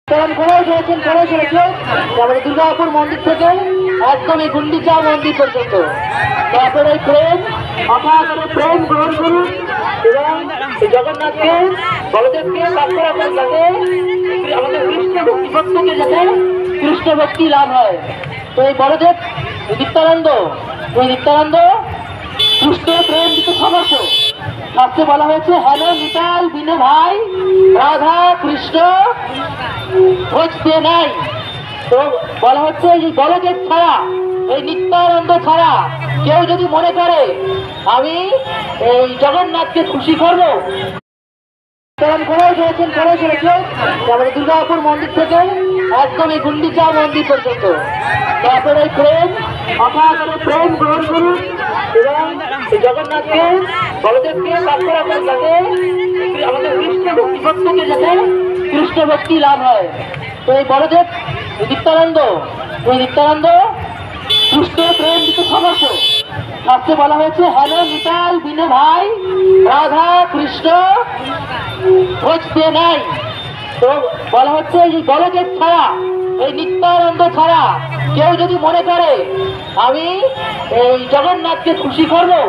তারপরে দুর্গাপুর মন্দির থেকে একদম এই গুন্ডিচা মন্দির পর্যন্ত। তারপরে প্রেম অকালে প্রেম গ্রহণ করুন এবং জগন্নাথকে বলদেবকে প্রার্থনা করুন যাতে আমাদের কৃষ্ণ ভক্তি প্রত্যেকে যাতে কৃষ্ণ ভক্তি লাভ হয়। তো এই বলদেব নিত্যানন্দ কৃষ্ণ প্রেম দিতে সমর্থ। শাস্ত্রে বলা হয়েছে হ্যালো নিতাই বিনে ভাই রাধা কৃষ্ণ বুঝতে নাই। তো বলা হচ্ছে এই বলদেব ছাড়া এই নিত্যানন্দ ছাড়া কেউ যদি মনে করে আমি এই জগন্নাথকে খুশি করবো, তারপরে দুর্গাপুর মন্দির থেকে একদম এই গুন্ডিচা মন্দির পর্যন্ত। তারপরে প্রেম অকালে প্রেম গ্রহণ করুন এবং জগন্নাথকে বলদেবকে প্রার্থনা করুন যাতে আমাদের কৃষ্ণ ভক্তি প্রত্যেকে যাতে কৃষ্ণ ভক্তি লাভ হয়। তো এই বলদেব নিত্যানন্দ কৃষ্ণ প্রেম দিতে সমর্থ। শাস্ত্রে বলা হয়েছে হ্যালো নিতাই বিনে ভাই রাধা কৃষ্ণ বুঝতে নাই। তো বলা হচ্ছে এই বলদেব ছাড়া এই নিত্যানন্দ ছাড়া কেউ যদি মনে করে আমি এই জগন্নাথকে খুশি করবো,